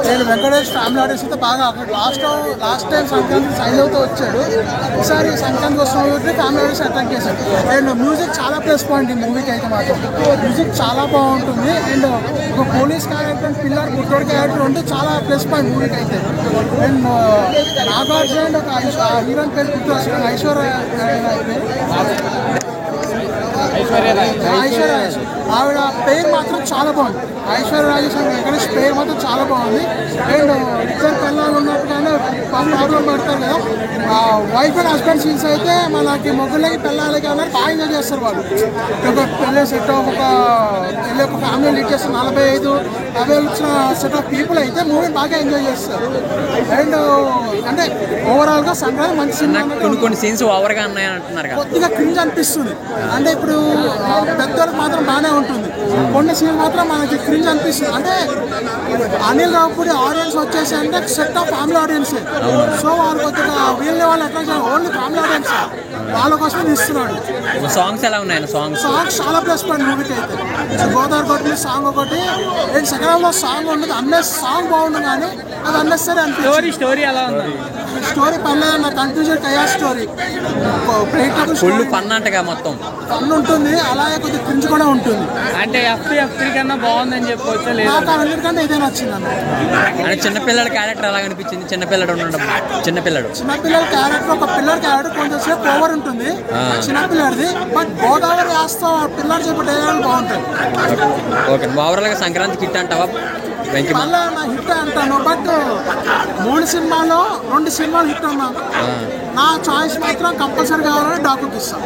నేను Venkatesh family audience అయితే బాగా లాస్ట్ టైం సంక్రాంతి సైన్లతో వచ్చాడు. ఈసారి సంక్రాంతి వస్తున్న ఫ్యామిలీ ఆడియన్స్ అటాక్ చేశాడు. అండ్ మ్యూజిక్ చాలా ప్లస్ పాయింట్ ఈ మూవీకి అయితే మాత్రం మ్యూజిక్ చాలా బాగుంటుంది. అండ్ ఒక పోలీస్ క్యారెక్టర్ పిల్లర్ బుట్టోడ్ క్యారెక్టర్ ఉంటే చాలా ప్లస్ పాయింట్ మూవీకి అయితే. అండ్ నాగార్జున అండ్ ఒక హీరోయిన్ పేరు గుర్తు వస్తుంది ఐశ్వర్య ఆవిడ పేరు మాత్రం చాలా బాగుంది. ఐశ్వర్య రాజేష్ అండ్ వెంకటేష్ పేరు మాత్రం చాలా బాగుంది. అండ్ ఇద్దరు పిల్లలు ఉన్నట్టుగానే ప్రాబ్లం పడతారు కదా, వైఫ్ అండ్ హస్బెండ్ సీన్స్ అయితే మనకి మొగ్గులకి పిల్లలకి అన్నారు బాగా ఎంజాయ్ చేస్తారు వాళ్ళు. ఒక పెళ్ళి సెట్ ఒక పెళ్ళి ఒక ఫ్యామిలీ లీడ్ చేస్తారు. 45-50 వచ్చిన సెట్ ఆఫ్ పీపుల్ అయితే మూవీ బాగా ఎంజాయ్ చేస్తారు. అండ్ అంటే ఓవరాల్గా సంక్రాంతి మంచి సినిమా. కొన్ని సీన్స్ ఓవర్గా ఉన్నాయి అంటున్నారు, కొద్దిగా క్రింజ్ అనిపిస్తుంది. అంటే ఇప్పుడు పెద్దోళ్ళకి మాత్రం బాగానే ఉంటుంది, కొన్ని సీన్ మాత్రం మనకి క్రింజ్ అనిపిస్తుంది. అంటే అనిల్ రావుపూడి ఆడియన్స్ వచ్చేసి అంటే set of family audience. So వాళ్ళు కొద్దిగా వీళ్ళని వాళ్ళు అట్రాక్ట్ ఓన్లీ ఫ్యామిలీ ఆడియన్స్ వాళ్ళ కోసం తీస్తున్నాడు. సాంగ్స్ ఎలా ఉన్నాయి? సాంగ్స్ చాలా ప్లస్ పాయింట్ మూవీకి అయితే. గోదావరి కొట్టి సాంగ్ ఒకటి, అండ్ సెకండ్ హాఫ్ లో సాంగ్ ఉండదు. సాంగ్ బాగుంటుంది కానీ అది అన్నెసరీ అనిపిస్తుంది. స్టోరీ ఎలా ఉంది? స్టోరీ పర్లేదు, నా కన్ఫ్యూజన్ కయ్యా స్టోరీ ఫుల్ ఫన్ అంటగా మొత్తం ఫన్ ఉంటుంది, అలాగే కొద్దిగా క్రింజ్ కూడా ఉంటుంది. అంటే F3 కన్నా బాగుందని చెప్పవచ్చు. నాకు అన్నిటికంటే ఇదే నచ్చింది అన్న. అంటే చిన్నపిల్లల క్యారెక్టర్ ఎలా అనిపించింది? చిన్నపిల్లడు ఉండడం, చిన్నపిల్లల క్యారెక్టర్ ఒక పిల్లర్ క్యారెక్టర్ కొంచెం సేపు ఓవర్ ఉంటుంది చిన్నపిల్లడిది. బట్ గోదావరి వేస్తా పిల్లర్ చెప్పే డైలాగ్ బాగుంటుంది. ఓకే, ఓవరాల్గా సంక్రాంతి హిట్ అంటావా? మళ్ళీ నా హిట్ అంటాను, బట్ 3 సినిమాలో 2 సినిమాలు హిట్ అన్నా. నా చాయిస్ మాత్రం కంపల్సరీ కావాలని డాక్టర్కి ఇస్తాను.